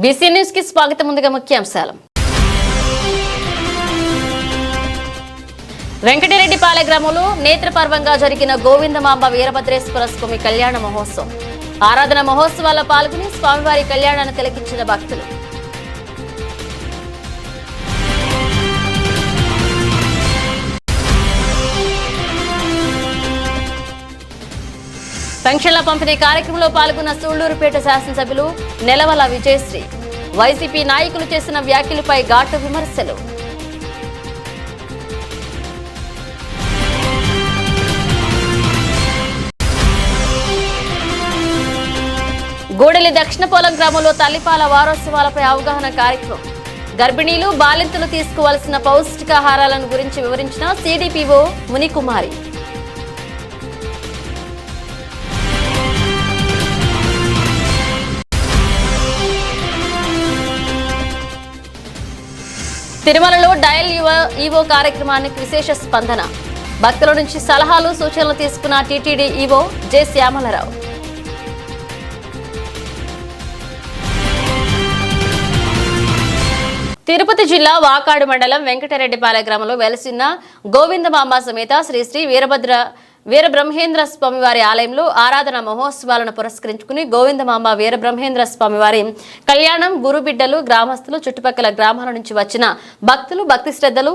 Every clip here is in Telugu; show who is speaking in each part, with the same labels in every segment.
Speaker 1: బీసీ న్యూస్ కి స్వాగతం. ముందుగా ముఖ్యాంశాలు. వెంకటరెడ్డిపాలెం గ్రామంలో నేత్రపర్వంగా జరిగిన గోవిందమాంబ వీరభద్రేశ్వర స్వామి కళ్యాణ మహోత్సవం. ఆరాధన మహోత్సవాల్లో పాల్గొని స్వామివారి కళ్యాణాన్ని తిలకించిన భక్తులు. పెన్షన్ల పంపిణీ కార్యక్రమంలో పాల్గొన్న సూళ్లూరుపేట శాసనసభ్యులు నెలవల విజయశ్రీ. వైసీపీ నాయకులు చేసిన వ్యాఖ్యలపై ఘాటు విమర్శలు. గూడెలి దక్షిణపోలం గ్రామంలో తల్లిపాల వారోత్సవాలపై అవగాహన కార్యక్రమం. గర్భిణీలు బాలింతలు తీసుకోవాల్సిన పౌష్టికాహారాలను గురించి వివరించిన సిడిపిఓ మునికుమారి. తిరుమలలో డయల్ ఈవో కార్యక్రమానికి విశేష స్పందన. భక్తుల నుంచి సలహాలు సూచనలు తీసుకున్న టీటీడీ ఈవో జె శ్యామలరావు. తిరుపతి జిల్లా వాకాడు మండలం వెంకటరెడ్డిపాలెం గ్రామంలో వెలసిన గోవిందమాంబ సమేత శ్రీ శ్రీ వీరబ్రహ్మేంద్ర స్వామివారి ఆలయంలో ఆరాధన మహోత్సవాలను పురస్కరించుకుని గోవిందమాంబ వీరబ్రహ్మేంద్ర స్వామివారి కళ్యాణం గురుబిడ్డలు, గ్రామస్తులు, చుట్టుపక్కల గ్రామాల నుంచి వచ్చిన భక్తులు భక్తి శ్రద్ధలు,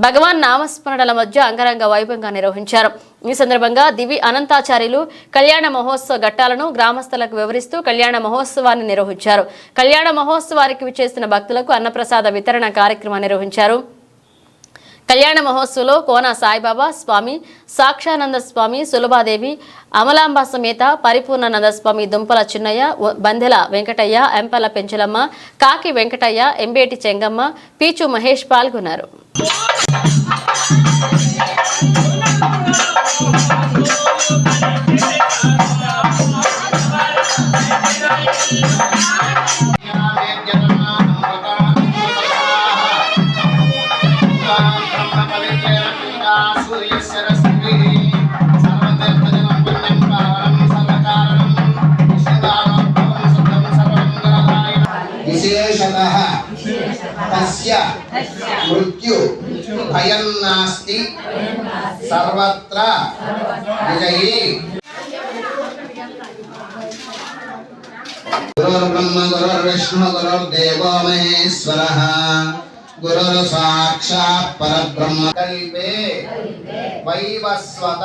Speaker 1: భగవాన్ నామస్మరణల మధ్య అంగరంగ వైభవంగా నిర్వహించారు. ఈ సందర్భంగా దివి అనంతాచార్యులు కళ్యాణ మహోత్సవ ఘట్టాలను గ్రామస్తులకు వివరిస్తూ కళ్యాణ మహోత్సవాన్ని నిర్వహించారు. కళ్యాణ మహోత్సవానికి విచ్చేసిన భక్తులకు అన్నప్రసాద వితరణ కార్యక్రమాన్ని నిర్వహించారు. కళ్యాణ మహోత్సవంలో కోన సాయిబాబా స్వామి, సాక్షానంద స్వామి, సులభాదేవి, అమలాంబ సమేత పరిపూర్ణానంద స్వామి, దుంపల చిన్నయ్య, బందెల వెంకటయ్య, ఎంపల పెంచలమ్మ, కాకి వెంకటయ్య, ఎంబేటి చెంగమ్మ, పీచు మహేష్ పాల్గొన్నారు.
Speaker 2: విశేషతః తస్య మృత్యు భయం నాస్తి సర్వత్ర విజయీ. గురుర్బ్రహ్మ గురుర్విష్ణు గురుర్దేవో మహేశ్వరః గురుర్ సాక్షాత్ పరబ్రహ్మ. కల్పే వైవస్వత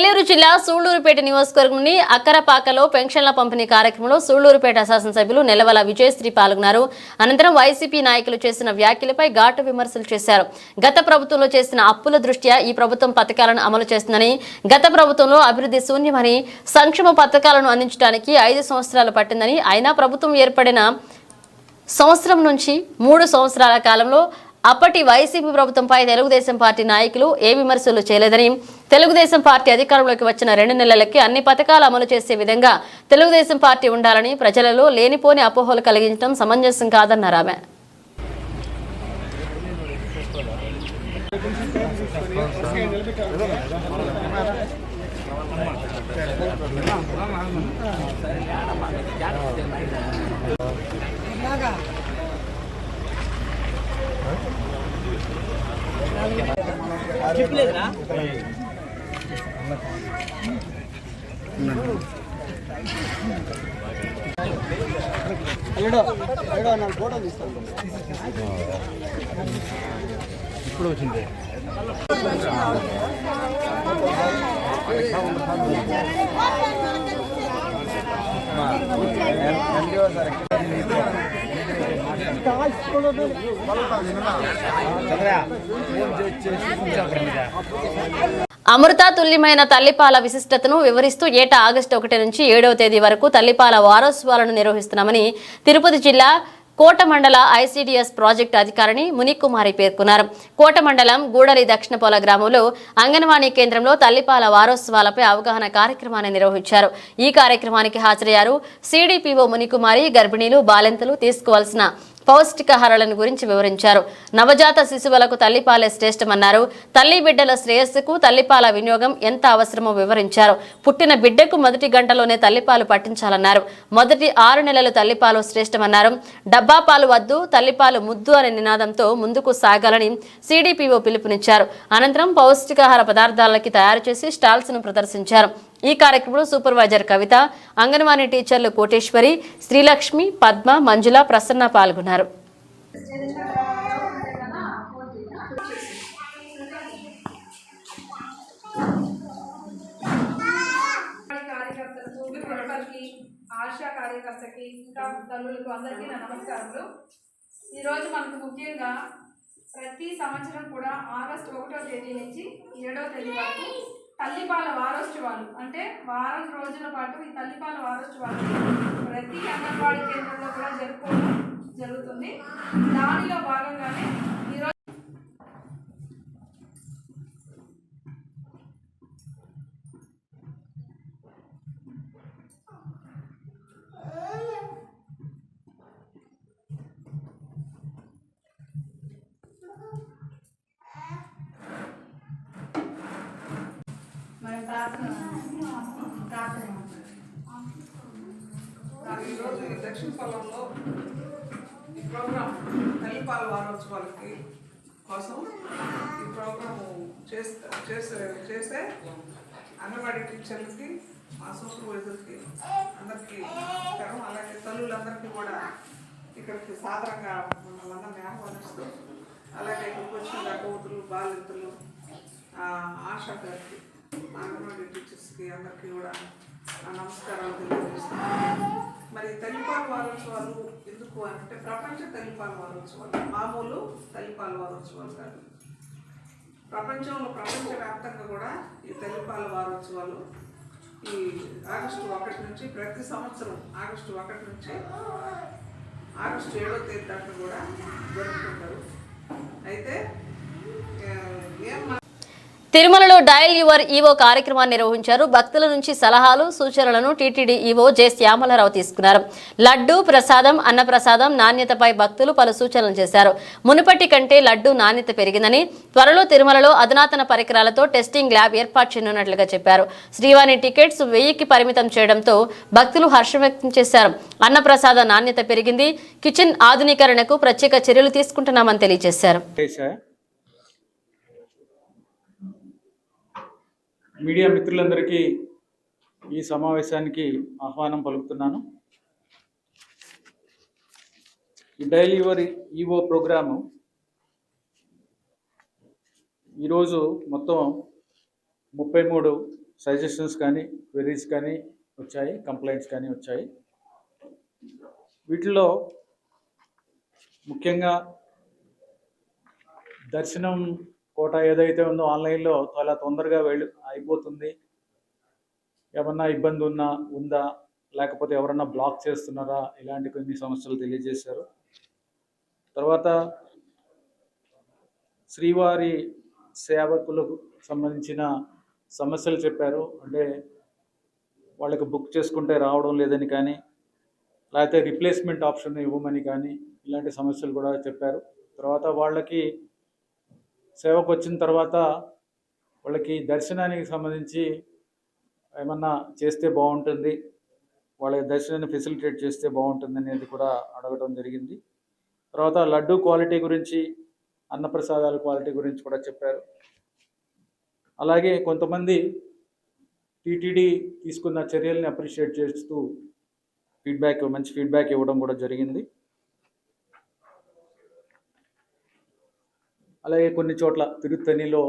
Speaker 1: నెల్లూరు జిల్లా సూళ్లూరుపేట నియోజకవర్గంలోని అక్కరపాకలో పెన్షన్ల పంపిణీ కార్యక్రమంలో సూళ్లూరుపేట శాసనసభ్యులు నెలవల విజయశ్రీ పాల్గొన్నారు. అనంతరం వైసీపీ నాయకులు చేసిన వ్యాఖ్యలపై ఘాటు విమర్శలు చేశారు. గత ప్రభుత్వంలో చేసిన అప్పుల దృష్ట్యా ఈ ప్రభుత్వం పథకాలను అమలు చేస్తుందని, గత ప్రభుత్వంలో అభివృద్ధి శూన్యమని, సంక్షేమ పథకాలను అందించడానికి 5 సంవత్సరాలు పట్టిందని, అయినా ప్రభుత్వం ఏర్పడిన సంవత్సరం నుంచి 3 సంవత్సరాల కాలంలో అప్పటి వైసీపీ ప్రభుత్వంపై తెలుగుదేశం పార్టీ నాయకులు ఏ విమర్శలు చేయలేదని, తెలుగుదేశం పార్టీ అధికారంలోకి వచ్చిన 2 నెలలకి అన్ని పథకాలు అమలు చేసే విధంగా తెలుగుదేశం పార్టీ ఉండాలని ప్రజలలో లేనిపోని అపోహలు కలిగించడం సమంజసం కాదన్నారు ఆమె.
Speaker 3: ఇప్పుడు వచ్చింది.
Speaker 1: అమృత తుల్యమైన తల్లిపాల విశిష్టతను వివరిస్తూ ఏటా ఆగస్టు 1 నుంచి 7వ తేదీ వరకు తల్లిపాల వారోత్సవాలను నిర్వహిస్తున్నామని తిరుపతి జిల్లా కోట మండల ఐసీడీఎస్ ప్రాజెక్టు అధికారిని మునికుమారి పేర్కొన్నారు. కోట మండలం గూడలి దక్షిణపోల గ్రామంలో అంగన్వాడీ కేంద్రంలో తల్లిపాల వారోత్సవాలపై అవగాహన కార్యక్రమాన్ని నిర్వహించారు. ఈ కార్యక్రమానికి హాజరయ్యారు సిడిపిఓ మునికుమారి. గర్భిణీలు, బాలింతలు తీసుకోవాల్సిన పౌష్టికాహారాలను గురించి వివరించారు. నవజాత శిశువులకు తల్లిపాలే శ్రేష్టమన్నారు. తల్లి బిడ్డల శ్రేయస్సుకు తల్లిపాల వినియోగం ఎంత అవసరమో వివరించారు. పుట్టిన బిడ్డకు మొదటి గంటలోనే తల్లిపాలు పట్టించాలన్నారు. మొదటి 6 నెలలు తల్లిపాలు శ్రేష్టమన్నారు. డబ్బా పాలు వద్దు, తల్లిపాలు ముద్దు అనే నినాదంతో ముందుకు సాగాలని సిడిపిఓ పిలుపునిచ్చారు. అనంతరం పౌష్టికాహార పదార్థాలకి తయారు చేసి స్టాల్స్ ను ప్రదర్శించారు. ఈ కార్యక్రమంలో సూపర్వైజర్ కవిత, అంగన్వాడీ టీచర్లు కోటేశ్వరి, శ్రీలక్ష్మి, పద్మ, మంజుల, ప్రసన్న పాల్గొన్నారు.
Speaker 4: ఆశా కార్యకర్తకి ఇంకా తల్లులకు అందరికీ నా నమస్కారములు. ఈరోజు మనకు ముఖ్యంగా ప్రతి సంవత్సరం కూడా ఆగస్టు 1వ తేదీ నుంచి 7వ తేదీ వరకు తల్లిపాల వారోత్సవాలు అంటే వారం రోజుల పాటు ఈ తల్లిపాల వారోత్సవాలు ప్రతి అంగన్వాడీ కేంద్రంలో కూడా జరుపుకోవడం జరుగుతుంది. దానిలో భాగంగానే ఈరోజు
Speaker 5: ఈరోజు ఈ దక్షిణ పొలంలో ఈ ప్రోగ్రాం తల్లిపాల వారోత్సవాలకి కోసం ఈ ప్రోగ్రాము చేసే అంగన్వాడీ టీచర్లకి, మా సూపర్వైజర్కి అందరికీ నమస్కారం. అలాగే తల్లులందరికీ కూడా ఇక్కడికి సాధారణంగా మనందరినీ ఆహ్వానిస్తూ, అలాగే ఇక్కడికి వచ్చిన గర్భవతులు, బాలింతలు, ఆశా గారికి, అంగన్వాడీ టీచర్స్కి అందరికీ కూడా నమస్కారాలు తెలియజేస్తున్నాను. మరి తల్లిపాల వారోత్సవాలు ఎందుకు అంటే ప్రపంచ తల్లిపాల వారోత్సవాలు, మామూలు తల్లిపాల వారోత్సవాలు కాదు. ప్రపంచవ్యాప్తంగా కూడా ఈ తల్లిపాల వారోత్సవాలు ఈ ఆగస్టు 1 నుంచి ప్రతి సంవత్సరం ఆగస్టు 1 నుంచి ఆగస్టు 7వ తేదీ దాకా కూడా జరుపుకుంటారు. అయితే
Speaker 1: తిరుమలలో డయల్ యువర్ ఈవో కార్యక్రమాన్ని నిర్వహించారు. భక్తుల నుంచి సలహాలు, సూచనలను టీటీడీ ఈవో జె శ్యామలరావు తీసుకున్నారు. లడ్డు, ప్రసాదం, అన్నప్రసాదం నాణ్యతపై భక్తులు పలు సూచనలు చేశారు. మునుపటి కంటే లడ్డు నాణ్యత పెరిగిందని, త్వరలో తిరుమలలో అధునాతన పరికరాలతో టెస్టింగ్ ల్యాబ్ ఏర్పాటు చేయనున్నట్లుగా చెప్పారు. శ్రీవాణి టికెట్స్ 1000కి పరిమితం చేయడంతో భక్తులు హర్షం వ్యక్తం చేశారు. అన్నప్రసాద నాణ్యత పెరిగింది. కిచెన్ ఆధునీకరణకు ప్రత్యేక చర్యలు తీసుకుంటున్నామని తెలియజేశారు.
Speaker 3: మీడియా మిత్రులందరికీ ఈ సమావేశానికి ఆహ్వానం పలుకుతున్నాను. ఈ డైల్ యువర్ ఈవో ప్రోగ్రాము ఈరోజు మొత్తం 33 సజెషన్స్ కానీ క్వెరీస్ కానీ వచ్చాయి, కంప్లైంట్స్ కానీ వచ్చాయి. వీటిలో ముఖ్యంగా దర్శనం కోట ఏదైతే ఉందో ఆన్లైన్లో చాలా తొందరగా అయిపోతుంది, ఏమన్నా ఇబ్బంది ఉందా, లేకపోతే ఎవరన్నా బ్లాక్ చేస్తున్నారా, ఇలాంటి కొన్ని సమస్యలు తెలియజేశారు. తర్వాత శ్రీవారి సేవకులకు సంబంధించిన సమస్యలు చెప్పారు. అంటే వాళ్ళకి బుక్ చేసుకుంటే రావడం లేదని కానీ, లేకపోతే రిప్లేస్మెంట్ ఆప్షన్ ఇవ్వమని కానీ, ఇలాంటి సమస్యలు కూడా చెప్పారు. తర్వాత వాళ్ళకి సేవకు వచ్చిన తర్వాత వాళ్ళకి దర్శనానికి సంబంధించి ఏమన్నా చేస్తే బాగుంటుంది, వాళ్ళ దర్శనాన్ని ఫెసిలిటేట్ చేస్తే బాగుంటుంది అనేది కూడా అడగడం జరిగింది. తర్వాత లడ్డు క్వాలిటీ గురించి, అన్నప్రసాదాల క్వాలిటీ గురించి కూడా చెప్పారు. అలాగే కొంతమంది టీటీడీ తీసుకున్న చర్యల్ని అప్రిషియేట్ చేస్తూ మంచి ఫీడ్బ్యాక్ ఇవ్వడం కూడా జరిగింది. అలాగే కొన్ని చోట్ల తిరుత్తణిలో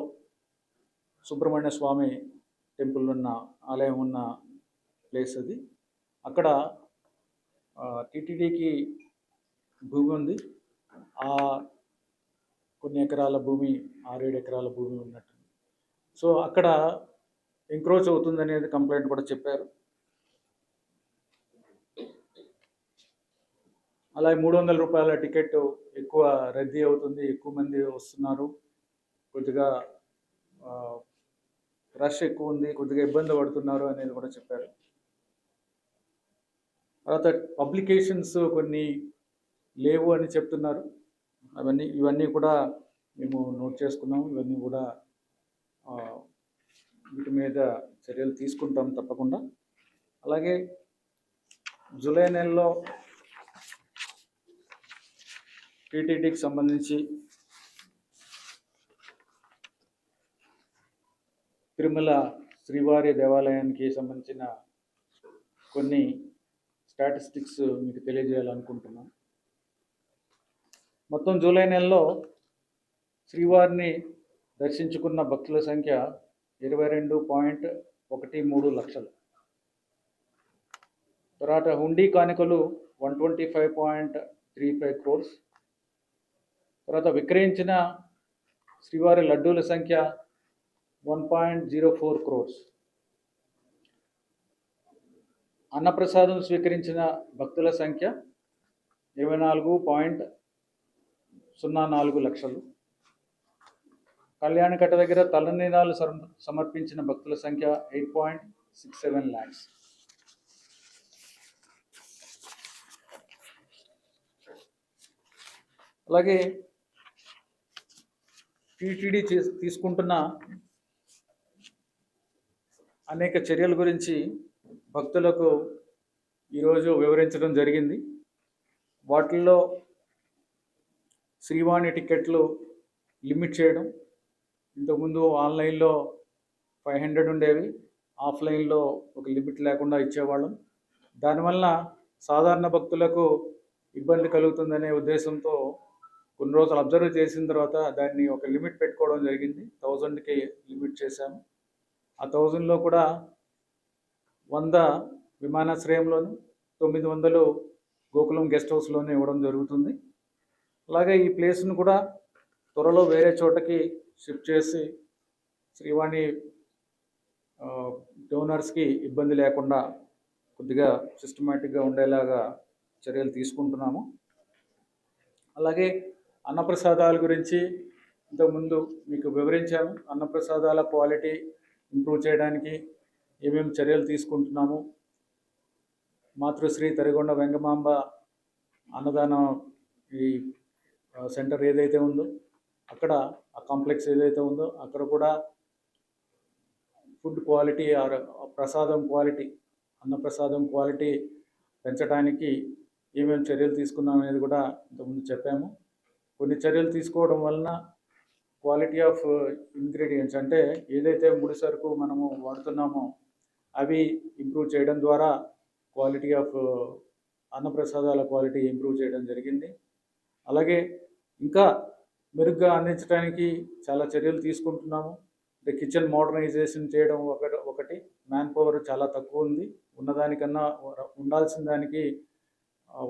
Speaker 3: సుబ్రహ్మణ్య స్వామి టెంపుల్ ఉన్న ఆలయం ఉన్న ప్లేస్ అది. అక్కడ టీటీడీకి భూమి ఉంది. కొన్ని ఎకరాల భూమి, 6-7 ఎకరాల భూమి ఉన్నట్టు. సో అక్కడ ఎంక్రోచ్ అవుతుంది అనేది కంప్లైంట్ కూడా చెప్పారు. అలాగే 300 రూపాయల టికెట్ ఎక్కువ రద్దీ అవుతుంది, ఎక్కువ మంది వస్తున్నారు, కొద్దిగా రష్ ఎక్కువ ఉంది, కొద్దిగా ఇబ్బంది పడుతున్నారు అనేది కూడా చెప్పారు. తర్వాత పబ్లికేషన్స్ కొన్ని లేవు అని చెప్తున్నారు. ఇవన్నీ కూడా మేము నోట్ చేసుకున్నాము. ఇవన్నీ కూడా వీటి మీద చర్యలు తీసుకుంటాం తప్పకుండా. అలాగే జూలై నెలలో టీటీడీకి సంబంధించి తిరుమల శ్రీవారి దేవాలయానికి సంబంధించిన కొన్ని స్టాటిస్టిక్స్ మీకు తెలియజేయాలనుకుంటున్నాను. మొత్తం జూలై నెలలో శ్రీవారిని దర్శించుకున్న భక్తుల సంఖ్య 22.13 లక్షలు. తర్వాత హుండీ కానుకలు 125.35 crores. తర్వాత విక్రయించిన శ్రీవారి లడ్డూల సంఖ్య 1.04 crores. అన్నప్రసాదం స్వీకరించిన భక్తుల సంఖ్య 24.04 లక్షలు. కళ్యాణకట్ట దగ్గర తలనీలాలు సమర్పించిన భక్తుల సంఖ్య 8.67 lakhs. అలాగే టీటీడీ తీసుకుంటున్న అనేక చర్యల గురించి భక్తులకు ఈరోజు వివరించడం జరిగింది. వాటిల్లో శ్రీవాణి టికెట్లు లిమిట్ చేయడం. ఇంతకుముందు ఆన్లైన్లో 500 ఉండేవి, ఆఫ్లైన్లో ఒక లిమిట్ లేకుండా ఇచ్చేవాళ్ళం. దానివల్ల సాధారణ భక్తులకు ఇబ్బంది కలుగుతుందనే ఉద్దేశంతో కొన్ని రోజులు అబ్జర్వ్ చేసిన తర్వాత దాన్ని ఒక లిమిట్ పెట్టుకోవడం జరిగింది. 1000కి లిమిట్ చేశాము. ఆ 1000లో కూడా 100 విమానాశ్రయంలోను, 900 గోకులం గెస్ట్ హౌస్లోనే ఇవ్వడం జరుగుతుంది. అలాగే ఈ ప్లేస్ను కూడా త్వరలో వేరే చోటకి షిఫ్ట్ చేసి శ్రీవాణి డోనర్స్కి ఇబ్బంది లేకుండా కొద్దిగా సిస్టమేటిక్గా ఉండేలాగా చర్యలు తీసుకుంటున్నాము. అలాగే అన్నప్రసాదాల గురించి ఇంతకుముందు మీకు వివరించాము. అన్నప్రసాదాల క్వాలిటీ ఇంప్రూవ్ చేయడానికి ఏమేమి చర్యలు తీసుకుంటున్నాము. మాతృశ్రీ తరిగొండ వెంగమాంబ అన్నదానం ఈ సెంటర్ ఏదైతే ఉందో అక్కడ, ఆ కాంప్లెక్స్ ఏదైతే ఉందో అక్కడ కూడా ఫుడ్ క్వాలిటీ అన్నప్రసాదం క్వాలిటీ పెంచడానికి ఏమేమి చర్యలు తీసుకున్నాం అనేది కూడా ఇంతకుముందు చెప్పాము. కొన్ని చర్యలు తీసుకోవడం వలన క్వాలిటీ ఆఫ్ ఇంగ్రీడియంట్స్, అంటే ఏదైతే ముడి సరుకు మనము వాడుతున్నామో అవి ఇంప్రూవ్ చేయడం ద్వారా క్వాలిటీ ఆఫ్ అన్నప్రసాదాల క్వాలిటీ ఇంప్రూవ్ చేయడం జరిగింది. అలాగే ఇంకా మెరుగ్గా అందించడానికి చాలా చర్యలు తీసుకుంటున్నాము. కిచెన్ మోడర్నైజేషన్ చేయడం ఒకటి. మ్యాన్ పవర్ చాలా తక్కువ ఉంది, ఉన్నదానికన్నా ఉండాల్సిన దానికి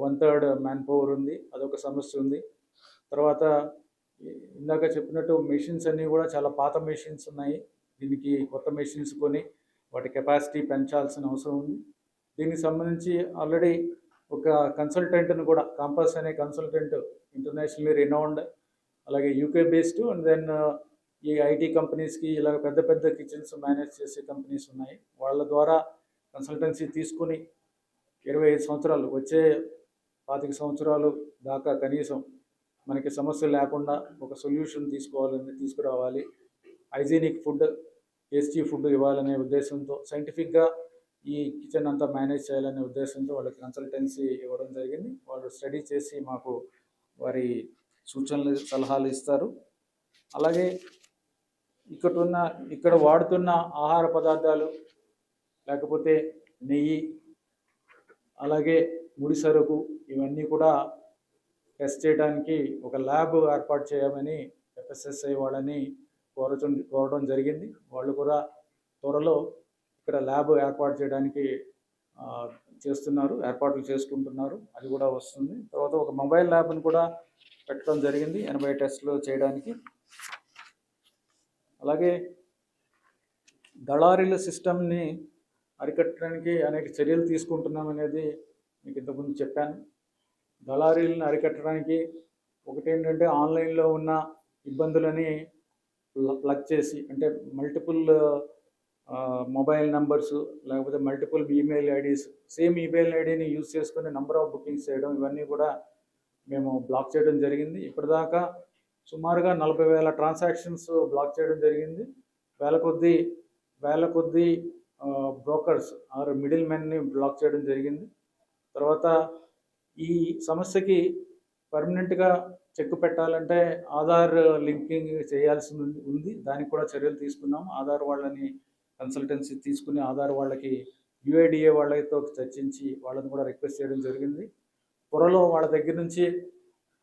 Speaker 3: 1/3 మ్యాన్ పవర్ ఉంది, అదొక సమస్య ఉంది. తర్వాత ఇందాక చెప్పినట్టు మెషిన్స్ అన్నీ కూడా చాలా పాత మెషిన్స్ ఉన్నాయి. దీనికి కొత్త మెషిన్స్ కొని వాటి కెపాసిటీ పెంచాల్సిన అవసరం ఉంది. దీనికి సంబంధించి ఆల్రెడీ ఒక కన్సల్టెంట్ను కూడా, కాంపస్ అనే కన్సల్టెంట్ ఇంటర్నేషనల్లీ రినౌండ్, అలాగే యూకే బేస్డ్, అండ్ దెన్ ఈ ఐటీ కంపెనీస్కి ఇలా పెద్ద పెద్ద కిచెన్స్ మేనేజ్ చేసే కంపెనీస్ ఉన్నాయి. వాళ్ళ ద్వారా కన్సల్టెన్సీ తీసుకుని 25 సంవత్సరాలు, వచ్చే 25 సంవత్సరాలు దాకా కనీసం మనకి సమస్య లేకుండా ఒక సొల్యూషన్ తీసుకురావాలి, హైజీనిక్ ఫుడ్, టేస్టీ ఫుడ్ ఇవ్వాలనే ఉద్దేశంతో, సైంటిఫిక్గా ఈ కిచెన్ అంతా మేనేజ్ చేయాలనే ఉద్దేశంతో వాళ్ళకి కన్సల్టెన్సీ ఇవ్వడం జరిగింది. వాళ్ళు స్టడీ చేసి మాకు వారి సూచనలు సలహాలు ఇస్తారు. అలాగే ఇక్కడ వాడుతున్న ఆహార పదార్థాలు, లేకపోతే నెయ్యి, అలాగే ముడి సరుకు, ఇవన్నీ కూడా టెస్ట్ చేయడానికి ఒక ల్యాబ్ ఏర్పాటు చేయమని FSSAI వాళ్ళని కోరడం జరిగింది. వాళ్ళు కూడా త్వరలో ఇక్కడ ల్యాబ్ ఏర్పాటు చేయడానికి ఏర్పాట్లు చేసుకుంటున్నారు, అది కూడా వస్తుంది. తర్వాత ఒక మొబైల్ ల్యాబ్ని కూడా పెట్టడం జరిగింది 80 టెస్టులు చేయడానికి. అలాగే దళారీల సిస్టమ్ని అరికట్టడానికి అనేక చర్యలు తీసుకుంటున్నాం అనేది మీకు ఇంతకుముందు చెప్పాను. దళారీలను అరికట్టడానికి ఒకటి ఏంటంటే, ఆన్లైన్లో ఉన్న ఇబ్బందులని ప్లగ్ చేసి, అంటే మల్టిపుల్ మొబైల్ నంబర్స్, లేకపోతే multiple email IDs, same email ఐడిని యూజ్ చేసుకుని నెంబర్ ఆఫ్ బుకింగ్స్ చేయడం, ఇవన్నీ కూడా మేము బ్లాక్ చేయడం జరిగింది. ఇప్పటిదాకా సుమారుగా 40,000 ట్రాన్సాక్షన్స్ బ్లాక్ చేయడం జరిగింది. వేల కొద్దీ బ్రోకర్స్ ఆర్ మిడిల్ మెన్ని బ్లాక్ చేయడం జరిగింది. తర్వాత ఈ సమస్యకి పర్మనెంట్గా చెక్ పెట్టాలంటే ఆధార్ లింకింగ్ చేయాల్సి ఉంది. దానికి కూడా చర్యలు తీసుకున్నాం. ఆధార్ వాళ్ళని కన్సల్టెన్సీ తీసుకుని ఆధార్ వాళ్ళకి UIDA వాళ్ళతో చర్చించి వాళ్ళని కూడా రిక్వెస్ట్ చేయడం జరిగింది. త్వరలో వాళ్ళ దగ్గర నుంచి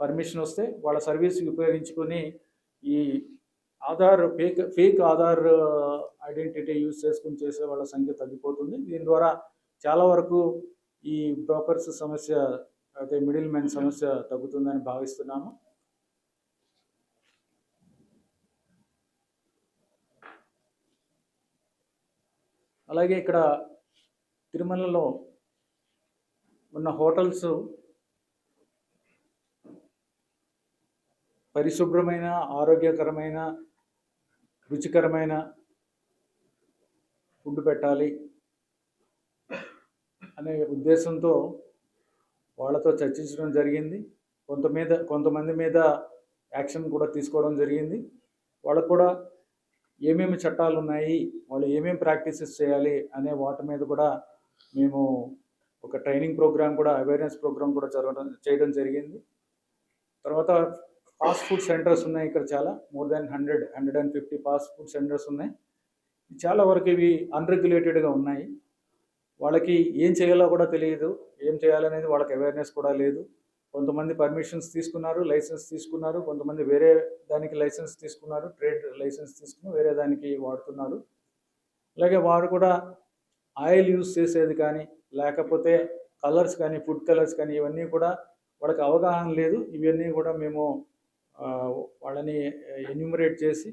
Speaker 3: పర్మిషన్ వస్తే వాళ్ళ సర్వీస్ ఉపయోగించుకొని ఈ Aadhaar fake Aadhaar identity use చేసుకుని చేసే వాళ్ళ సంఖ్య తగ్గిపోతుంది. దీని ద్వారా చాలా వరకు ఈ బ్రోకర్స్ సమస్య, అయితే మిడిల్ మ్యాన్ సమస్య తగ్గుతుందని భావిస్తున్నాను. అలాగే ఇక్కడ తిరుమలలో ఉన్న హోటల్స్ పరిశుభ్రమైన, ఆరోగ్యకరమైన, రుచికరమైన ఫుడ్ పెట్టాలి అనే ఉద్దేశంతో వాళ్ళతో చర్చించడం జరిగింది. కొంతమంది మీద యాక్షన్ కూడా తీసుకోవడం జరిగింది. వాళ్ళకు కూడా ఏమేమి చట్టాలు ఉన్నాయి, వాళ్ళు ఏమేమి ప్రాక్టీసెస్ చేయాలి అనే వాటి మీద కూడా మేము ఒక ట్రైనింగ్ ప్రోగ్రామ్ కూడా, అవేర్నెస్ ప్రోగ్రామ్ కూడా చేయడం జరిగింది. తర్వాత ఫాస్ట్ ఫుడ్ సెంటర్స్ ఉన్నాయి ఇక్కడ చాలా, more than 150 fast food centres ఉన్నాయి. చాలా వరకు ఇవి అన్రెగ్యులేటెడ్గా ఉన్నాయి. వాళ్ళకి ఏం చేయాలో కూడా తెలియదు, ఏం చేయాలనేది వాళ్ళకి అవేర్నెస్ కూడా లేదు. కొంతమంది పర్మిషన్స్ తీసుకున్నారు, లైసెన్స్ తీసుకున్నారు, కొంతమంది వేరే దానికి లైసెన్స్ తీసుకున్నారు, ట్రేడ్ లైసెన్స్ తీసుకుని వేరే దానికి వాడుతున్నారు. అలాగే వారు కూడా ఆయిల్ యూజ్ చేసేది కానీ, లేకపోతే కలర్స్ కానీ, ఫుడ్ కలర్స్ కానీ, ఇవన్నీ కూడా వాళ్ళకి అవగాహన లేదు. ఇవన్నీ కూడా మేము వాళ్ళని ఎన్యూమరేట్ చేసి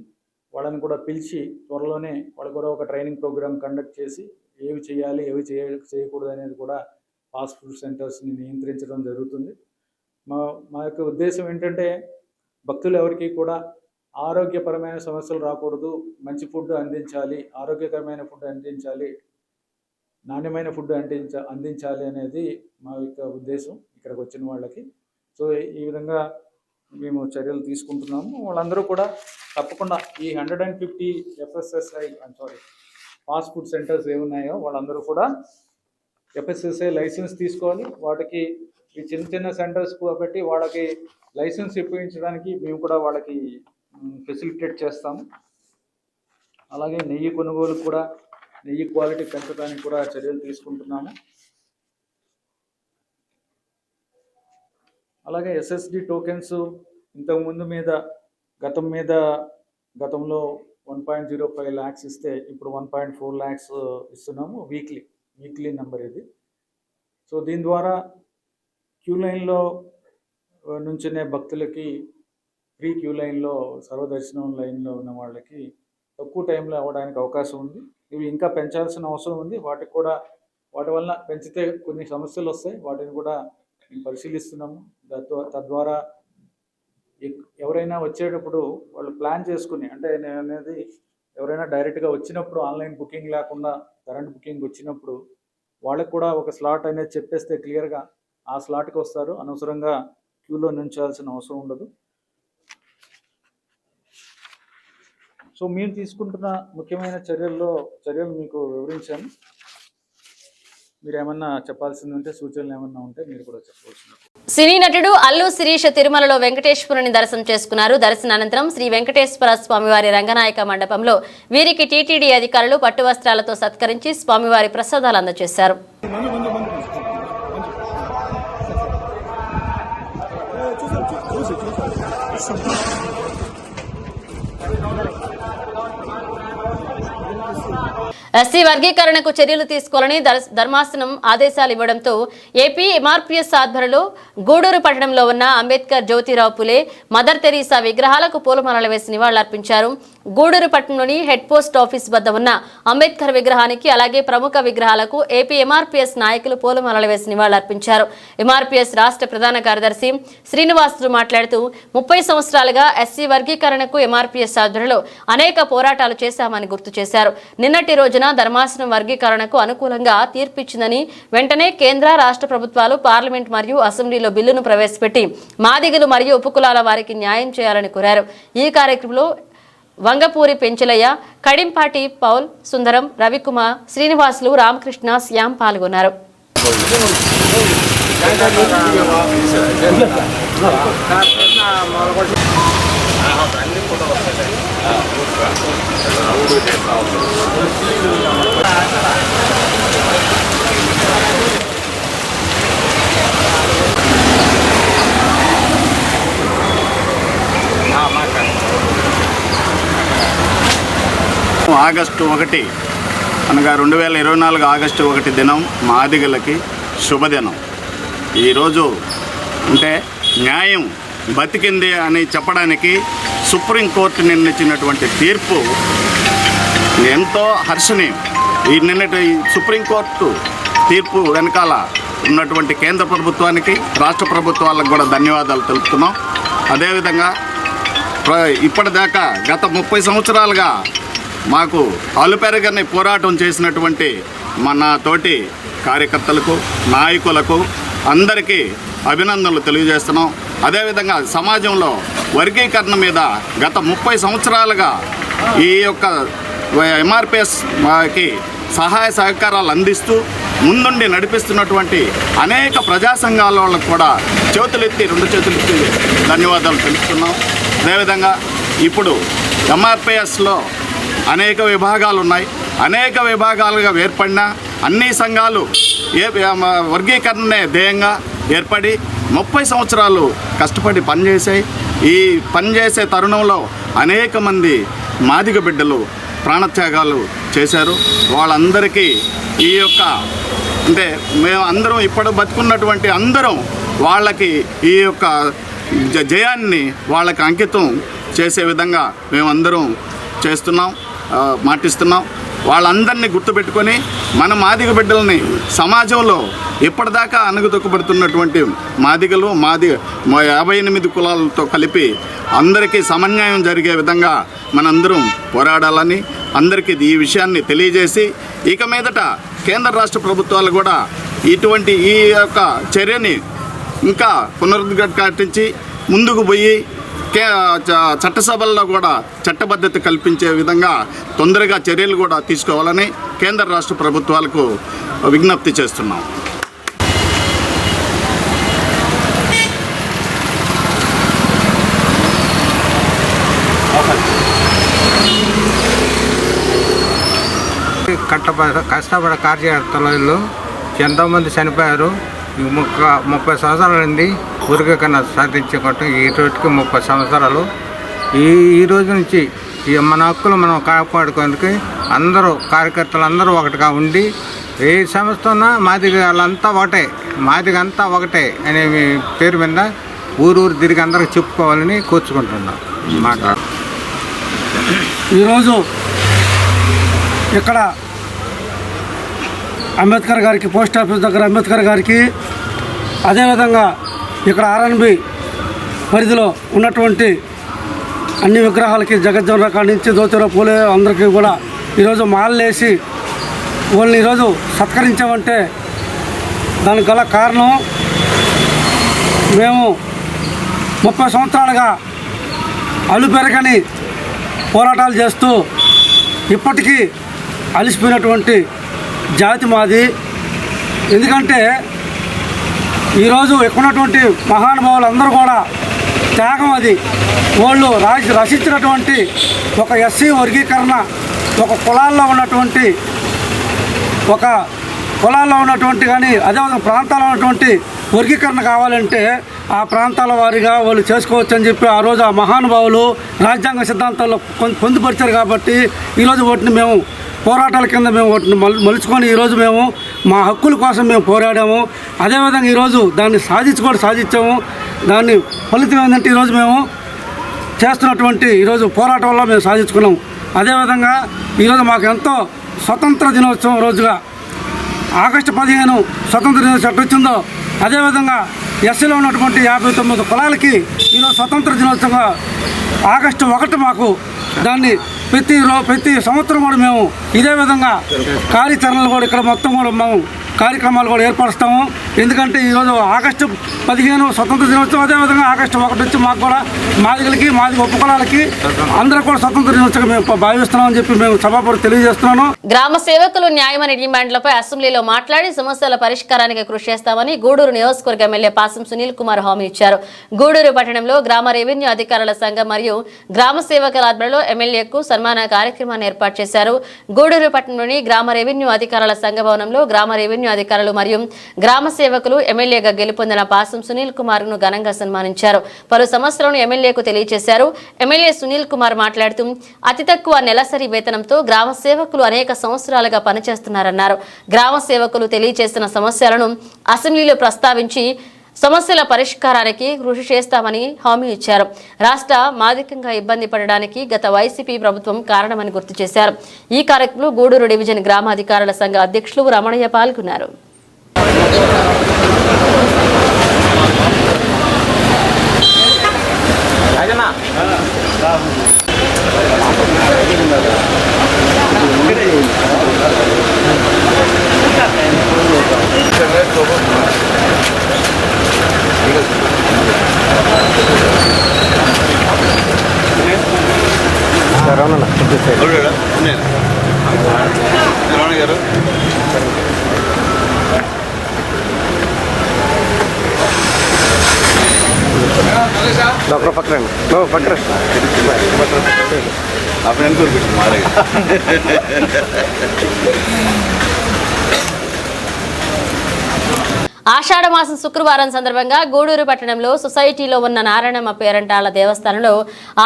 Speaker 3: వాళ్ళని కూడా పిలిచి త్వరలోనే వాళ్ళకు కూడా ఒక ట్రైనింగ్ ప్రోగ్రామ్ కండక్ట్ చేసి ఏవి చేయాలి, ఏవి చేయకూడదు అనేది కూడా ఫాస్ట్ ఫుడ్ సెంటర్స్ని నియంత్రించడం జరుగుతుంది. మా యొక్క ఉద్దేశం ఏంటంటే, భక్తులు ఎవరికి కూడా ఆరోగ్యపరమైన సమస్యలు రాకూడదు, మంచి ఫుడ్ అందించాలి, ఆరోగ్యకరమైన ఫుడ్ అందించాలి, నాణ్యమైన ఫుడ్ అందించాలి అనేది మా యొక్క ఉద్దేశం ఇక్కడికి వచ్చిన వాళ్ళకి. సో ఈ విధంగా మేము చర్యలు తీసుకుంటున్నాము. వాళ్ళందరూ కూడా తప్పకుండా ఈ 150 FSSAI ఫాస్ట్ ఫుడ్ సెంటర్స్ ఏమున్నాయో వాళ్ళందరూ కూడా FSSAI లైసెన్స్ తీసుకోవాలి. వాటికి ఈ చిన్న సెంటర్స్ కాబట్టి వాళ్ళకి లైసెన్స్ ఇప్పించడానికి మేము కూడా వాళ్ళకి ఫెసిలిటేట్ చేస్తాము. అలాగే నెయ్యి కొనుగోలు కూడా, నెయ్యి క్వాలిటీ పెంచడానికి కూడా చర్యలు తీసుకుంటున్నాము. అలాగే SSD టోకెన్స్ ఇంతకుముందు గతంలో 1.05 lakhs ఇస్తే ఇప్పుడు 1.4 lakhs ఇస్తున్నాము వీక్లీ నెంబర్ ఇది. సో దీని ద్వారా క్యూ లైన్లో నుంచునే భక్తులకి ఫ్రీ క్యూ లైన్లో సర్వదర్శనం లైన్లో ఉన్న వాళ్ళకి తక్కువ టైంలో అవ్వడానికి అవకాశం ఉంది. ఇవి ఇంకా పెంచాల్సిన అవసరం ఉంది. వాటి వల్ల పెంచితే కొన్ని సమస్యలు వస్తాయి, వాటిని కూడా పరిశీలిస్తున్నాము. తద్వారా ఎవరైనా వచ్చేటప్పుడు వాళ్ళు ప్లాన్ చేసుకుని, అంటే నేను అనేది ఎవరైనా డైరెక్ట్గా వచ్చినప్పుడు ఆన్లైన్ బుకింగ్ లేకుండా కరెంట్ బుకింగ్ వచ్చినప్పుడు వాళ్ళకు కూడా ఒక స్లాట్ అనేది చెప్పేస్తే క్లియర్గా ఆ స్లాట్కి వస్తారు. అనవసరంగా క్యూలో నిల్చోవాల్సిన అవసరం ఉండదు. సో మీరు తీసుకుంటున్న ముఖ్యమైన చర్యలు మీకు వివరించాను. మీరు ఏమన్నా చెప్పాల్సింది ఉంటే, సూచనలు ఏమన్నా ఉంటే మీరు కూడా చెప్పవలసింది.
Speaker 1: సినీ నటుడు అల్లు శిరీష్ తిరుమలలో వెంకటేశ్వరుని దర్శనం చేసుకున్నారు. దర్శనానంతరం శ్రీ వెంకటేశ్వర స్వామివారి రంగనాయక మండపంలో వీరికి టీటీడీ అధికారులు పట్టు వస్త్రాలతో సత్కరించి స్వామివారి ప్రసాదాలు అందజేశారు. ఎస్సీ వర్గీకరణకు చర్యలు తీసుకోవాలని ధర్మాసనం ఆదేశాలు ఇవ్వడంతో ఏపీ ఎంఆర్పీఎస్ ఆధ్వర్యంలో గూడూరు పట్టణంలో ఉన్న అంబేద్కర్ జ్యోతిరావు పులే, మదర్ తెరీసా విగ్రహాలకు పూలమాలలు వేసి నివాళులర్పించారు. గూడూరు పట్టణంలోని హెడ్ పోస్ట్ ఆఫీస్ వద్ద ఉన్న అంబేద్కర్ విగ్రహానికి అలాగే ప్రముఖ విగ్రహాలకు ఏపీ ఎంఆర్పీఎస్ నాయకులు పూలమాలలు వేసి నివాళులర్పించారు. ఎంఆర్పీఎస్ రాష్ట్ర ప్రధాన కార్యదర్శి శ్రీనివాసులు మాట్లాడుతూ 30 సంవత్సరాలుగా ఎస్సీ వర్గీకరణకు ఎంఆర్పీఎస్ ఆధ్వర్యంలో అనేక పోరాటాలు చేశామని గుర్తు చేశారు. నిన్నటి రోజున ధర్మాసనం వర్గీకరణకు అనుకూలంగా తీర్పిచ్చిందని, వెంటనే కేంద్ర రాష్ట్ర ప్రభుత్వాలు పార్లమెంట్ మరియు అసెంబ్లీలో బిల్లును ప్రవేశపెట్టి మాదిగలు మరియు ఉపకులాల వారికి న్యాయం చేయాలని కోరారు. ఈ కార్యక్రమంలో వంగపూరి పెంచలయ్య, కడింపాటి పౌల్, సుందరం, రవికుమార్, శ్రీనివాసులు, రామకృష్ణ, శ్యామ్ పాల్గొన్నారు.
Speaker 6: ఆగస్టు 1 అనగా 2024 ఆగస్టు 1 దినం మాదిగలకి శుభదినం. ఈరోజు అంటే న్యాయం బతికింది అని చెప్పడానికి సుప్రీంకోర్టు నిర్ణయించినటువంటి తీర్పు ఎంతో హర్షణీయం. ఈ నిన్నటి సుప్రీంకోర్టు తీర్పు వెనకాల ఉన్నటువంటి కేంద్ర ప్రభుత్వానికి, రాష్ట్ర ప్రభుత్వాలకు కూడా ధన్యవాదాలు తెలుపుతున్నాం. అదేవిధంగా ఇప్పటిదాకా గత 30 సంవత్సరాలుగా మాకు అలుపెరగని పోరాటం చేసినటువంటి మన తోటి కార్యకర్తలకు, నాయకులకు అందరికీ అభినందనలు తెలియజేస్తున్నాం. అదేవిధంగా సమాజంలో వర్గీకరణ మీద గత 30 సంవత్సరాలుగా ఈ యొక్క ఎంఆర్పిఎస్కి సహాయ సహకారాలు అందిస్తూ ముందుండి నడిపిస్తున్నటువంటి అనేక ప్రజా సంఘాల వాళ్ళకు కూడా రెండు చేతులెత్తి ధన్యవాదాలు తెలుపుతున్నాం. అదేవిధంగా ఇప్పుడు ఎంఆర్పిఎస్లో అనేక విభాగాలు ఉన్నాయి. అనేక విభాగాలుగా ఏర్పడిన అన్ని సంఘాలు వర్గీకరణనే ధ్యేయంగా ఏర్పడి 30 సంవత్సరాలు కష్టపడి పనిచేసాయి. ఈ పనిచేసే తరుణంలో అనేక మంది మాదిగ బిడ్డలు ప్రాణత్యాగాలు చేశారు. వాళ్ళందరికీ ఈ యొక్క అంటే మేము అందరం ఇప్పుడు బతుకున్నటువంటి అందరం వాళ్ళకి ఈ యొక్క జయాన్ని వాళ్ళకి అంకితం చేసే విధంగా మేమందరం మాటిస్తున్నాం. వాళ్ళందరినీ గుర్తుపెట్టుకొని మన మాదిగ బిడ్డల్ని సమాజంలో ఇప్పటిదాకా అణగదొక్కబడుతున్నటువంటి మాదిగలు 58 కులాలతో కలిపి అందరికీ సమన్యాయం జరిగే విధంగా మనందరం పోరాడాలని అందరికీ ఈ విషయాన్ని తెలియజేసి, ఇక మీదట కేంద్ర రాష్ట్ర ప్రభుత్వాలు కూడా ఇటువంటి ఈ యొక్క చర్యని ఇంకా పునరుద్ఘాటించి ముందుకు పోయి చట్టసభల్లో కూడా చట్టబద్ధత కల్పించే విధంగా తొందరగా చర్యలు కూడా తీసుకోవాలని కేంద్ర రాష్ట్ర ప్రభుత్వాలకు విజ్ఞప్తి చేస్తున్నాం.
Speaker 7: కష్టపడే కార్యకర్తలు ఎంతోమంది చనిపోయారు. 30 సంవత్సరాల నుండి వర్గీకరణ సాధించుకుంటాం. ఈ రోజుకి 30 సంవత్సరాలు. ఈ రోజు నుంచి మన హక్కులు మనం కాపాడుకోవడానికి అందరూ కార్యకర్తలు అందరూ ఒకటిగా ఉండి ఏ సంస్థ ఉన్నా మాదిగలంతా ఒకటే, మాదిగంతా ఒకటే అనే పేరు మీద ఊరు తిరిగి అందరికి చెప్పుకోవాలని కోరుకుంటున్నాం మాట.
Speaker 8: ఈరోజు ఇక్కడ అంబేద్కర్ గారికి పోస్ట్ ఆఫీస్ దగ్గర అంబేద్కర్ గారికి, అదేవిధంగా ఇక్కడ ఆర్ఎన్బి పరిధిలో ఉన్నటువంటి అన్ని విగ్రహాలకి జగజ్జీవన్ రామ్ కాడి నుంచి జ్యోతిరావు పూలే అందరికీ కూడా ఈరోజు మాలలేసి వాళ్ళని ఈరోజు సత్కరించామంటే దానికి గల కారణం మేము 30 సంవత్సరాలుగా అలుపెరగని పోరాటాలు చేస్తూ ఇప్పటికీ అలిసిపోయినటువంటి జాతి మాది. ఎందుకంటే ఈరోజు ఎక్కున్నటువంటి మహానుభావులు అందరూ కూడా త్యాగం అది. వాళ్ళు రచించినటువంటి ఒక ఎస్సీ వర్గీకరణ, ఒక కులాల్లో ఉన్నటువంటి కానీ అదేవిధంగా ప్రాంతాల్లో ఉన్నటువంటి వర్గీకరణ కావాలంటే ఆ ప్రాంతాల వారీగా వాళ్ళు చేసుకోవచ్చు అని చెప్పి ఆ రోజు ఆ మహానుభావులు రాజ్యాంగ సిద్ధాంతాల్లో పొందుపరిచారు. కాబట్టి ఈరోజు వాటిని మేము పోరాటాల కింద మేము వాటిని మలుచుకొని ఈరోజు మేము మా హక్కుల కోసం మేము పోరాడాము. అదేవిధంగా ఈరోజు దాన్ని సాధించాము. దాన్ని ఫలితం ఏంటంటే ఈరోజు మేము చేస్తున్నటువంటి ఈరోజు పోరాటం వల్ల మేము సాధించుకున్నాము. అదేవిధంగా ఈరోజు మాకు ఎంతో స్వతంత్ర దినోత్సవం రోజుగా ఆగస్టు 15 స్వతంత్ర దినోత్సవం ఎట్లా వచ్చిందో అదేవిధంగా ఎస్సీలో ఉన్నటువంటి 59 కులాలకి ఈరోజు స్వతంత్ర దినోత్సవంగా ఆగస్టు 1 మాకు దాన్ని ప్రతి సంవత్సరం కూడా మేము ఇదే విధంగా కార్యాచరణలు కూడా ఇక్కడ మొత్తం కూడా మేము కార్యక్రమాలు కూడా ఏర్పరుస్తాము. ఎందుకంటే ఈరోజు ఆగస్టు 15 స్వతంత్ర దినోత్సవం, అదేవిధంగా ఆగస్టు 1 నుంచి మాకు కూడా మాదిగలకి మాదిగ ఉపకులాలకి అందరూ కూడా స్వతంత్ర దినోత్సవం మేము భావిస్తున్నామని చెప్పి మేము సభాపూర్వకంగా తెలియజేస్తున్నాను.
Speaker 1: గ్రామ సేవకులు న్యాయమైన డిమాండ్లపై అసెంబ్లీలో మాట్లాడి సమస్యల పరిష్కారానికి కృషి చేస్తామని గూడూరు నియోజకవర్గ ఎమ్మెల్యే పాసం సునీల్ కుమార్ హామీ ఇచ్చారు. గూడూరు పట్టణంలో గ్రామ రెవెన్యూ అధికారుల సంఘం మరియు గ్రామ సేవకుల ఆధ్వర్యంలో ఎమ్మెల్యేకు సన్మాన కార్యక్రమాన్ని ఏర్పాటు చేశారు. గూడూరు పట్టణంలోని గ్రామ రెవెన్యూ అధికారుల సంఘ భవనంలో గ్రామ రెవెన్యూ అధికారులు మరియు గ్రామ సేవకులు ఎమ్మెల్యేగా గెలుపొందిన పాసం సునీల్ కుమార్ ను ఘనంగా సన్మానించారు. పలు సమస్యలను ఎమ్మెల్యేకు తెలియజేశారు. ఎమ్మెల్యే సునీల్ కుమార్ మాట్లాడుతూ అతి తక్కువ నెలసరి వేతనంతో గ్రామ సేవకులు అనేక సంవత్సరాలుగా పనిచేస్తున్నారన్నారు. గ్రామ సేవకులు తెలియజేసిన సమస్యలను అసెంబ్లీలో ప్రస్తావించి సమస్యల పరిష్కారానికి కృషి చేస్తామని హామీ ఇచ్చారు. రాష్ట్ర మాదికంగా ఇబ్బంది పడడానికి గత వైసీపీ ప్రభుత్వం కారణమని గుర్తు చేశారు. ఈ కార్యక్రమంలో గూడూరు డివిజన్ గ్రామాధికారుల సంఘ అధ్యక్షులు రమణయ్య పాల్గొన్నారు. ఆషాఢ మాసం శుక్రవారం సందర్భంగా గూడూరు పట్టణంలో సొసైటీలో ఉన్న నారాయణమ్మ పేరంటాళ్ల దేవస్థానంలో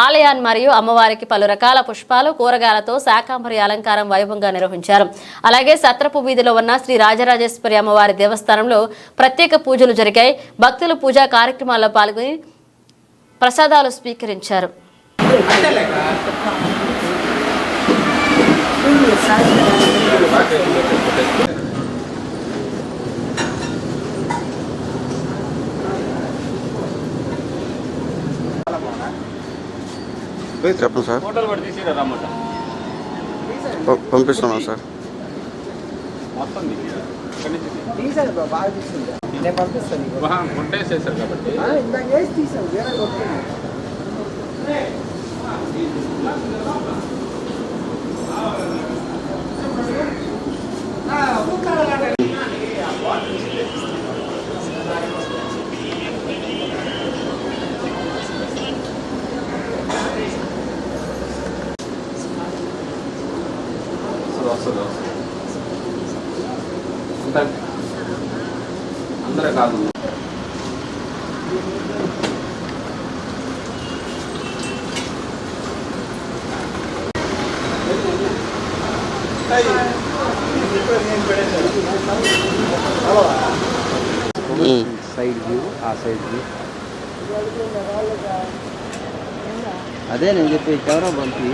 Speaker 1: ఆలయాన్ని మరియు అమ్మవారికి పలు రకాల పుష్పాలు కూరగాయలతో శాకాంబరి అలంకారం వైభవంగా నిర్వహించారు. అలాగే సత్రపు వీధిలో ఉన్న శ్రీ రాజరాజేశ్వరి అమ్మవారి దేవస్థానంలో ప్రత్యేక పూజలు జరిగాయి. భక్తులు పూజా కార్యక్రమాల్లో పాల్గొని ప్రసాదాలు స్వీకరించారు.
Speaker 6: చెప్పండి సార్, పంపిస్తున్నాం సార్.
Speaker 9: అందరూ కాదు సైడ్ వ్యూ, ఆ సైడ్ వ్యూ అదే నేను చెప్పి కెమెరా పంపి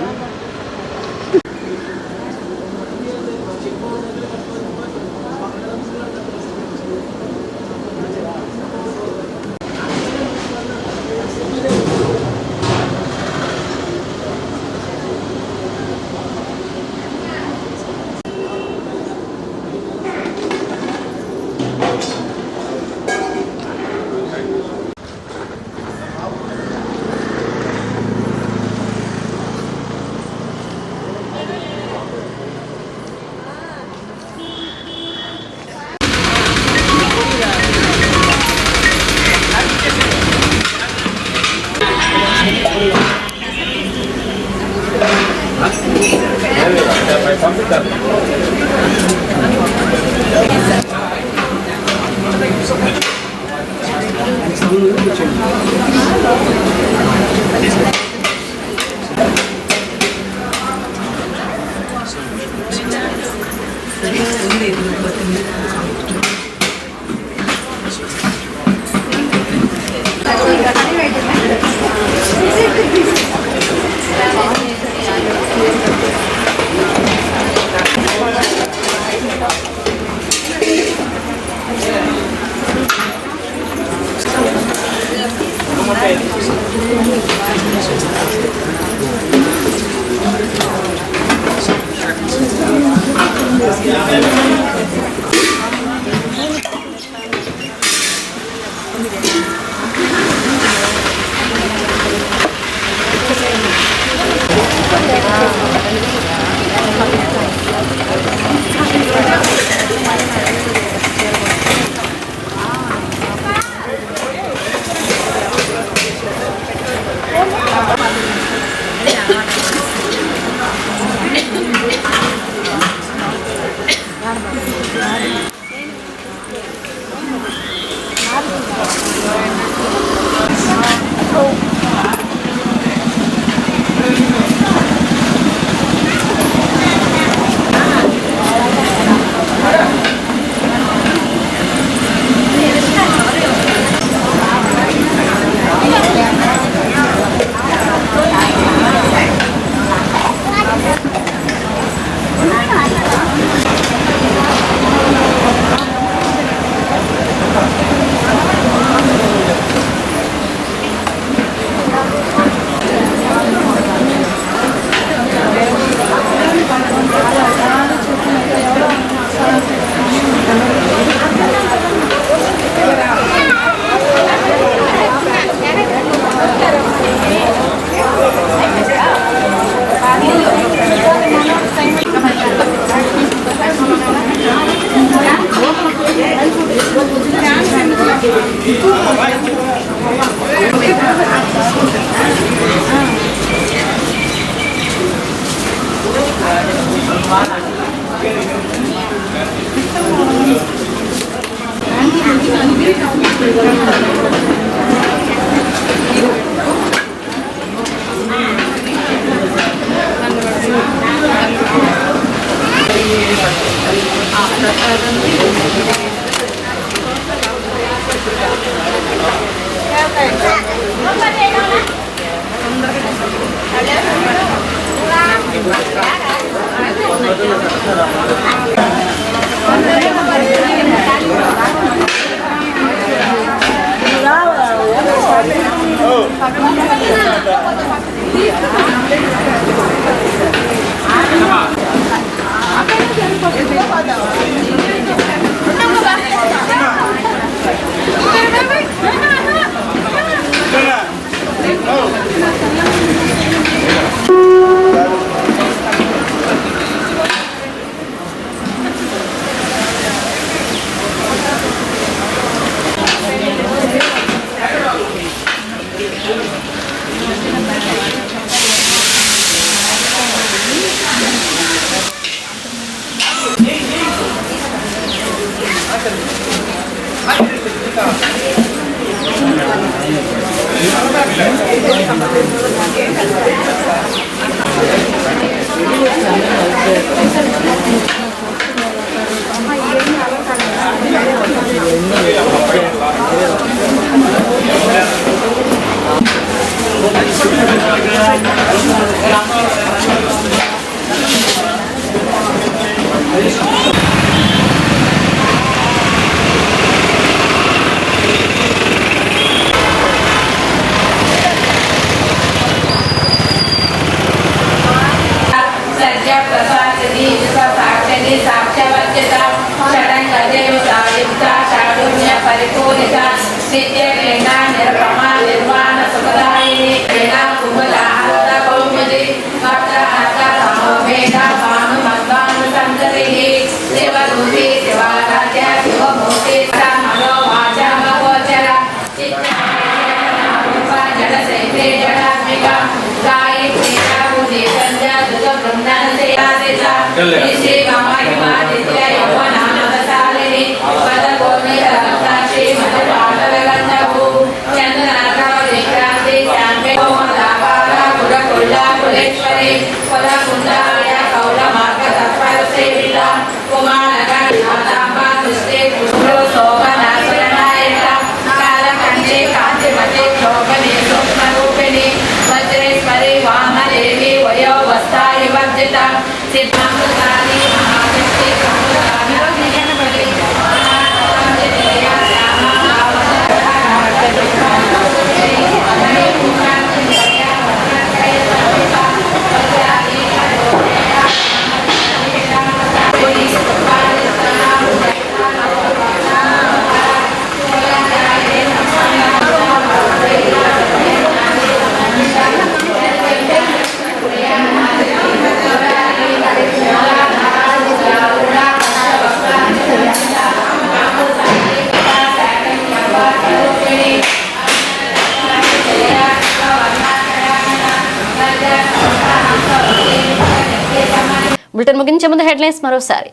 Speaker 1: బులెటిన్ ముగించే ముందు హెడ్లైన్స్ మరోసారి.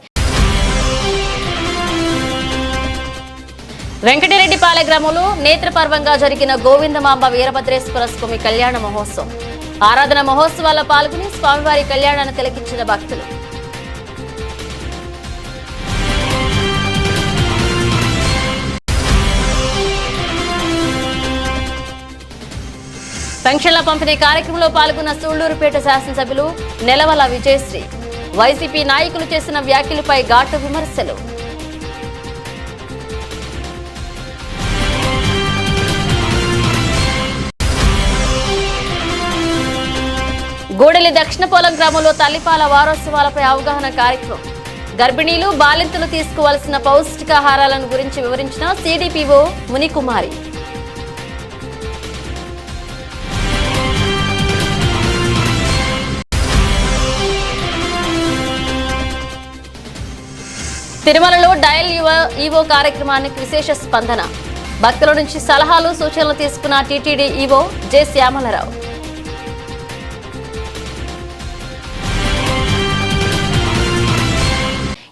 Speaker 1: వెంకటరెడ్డిపాలెం గ్రామంలో నేత్రపర్వంగా జరిగిన గోవిందమాంబ వీరభద్రేశ్వర స్వామి కళ్యాణ మహోత్సవం. ఆరాధన మహోత్సవాల్లో పాల్గొని స్వామివారి కళ్యాణాన్ని తిలకించిన భక్తులు. పెన్షన్ల పంపిణీ కార్యక్రమంలో పాల్గొన్న సూళ్లూరుపేట శాసనసభ్యులు నెలవల విజయశ్రీ. వైసీపీ నాయకులు చేసిన వ్యాఖ్యలపై ఘాటు విమర్శలు. గూడెలి దక్షిణపోలం గ్రామంలో తల్లిపాల వారోత్సవాలపై అవగాహన కార్యక్రమం. గర్భిణీలు బాలింతలు తీసుకోవాల్సిన పౌష్టికాహారాలను గురించి వివరించిన సిడిపిఓ మునికుమారి. తిరుమలలో డయల్ ఈవో కార్యక్రమానికి విశేష స్పందన. భక్తుల నుంచి సలహాలు సూచనలు తీసుకున్న టీటీడీ ఈవో జె శ్యామలరావు.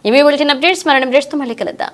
Speaker 1: ఇవి బులెటిన్ అప్డేట్స్. మరిన్ని అప్డేట్స్తో మళ్ళీ కలుద్దాం.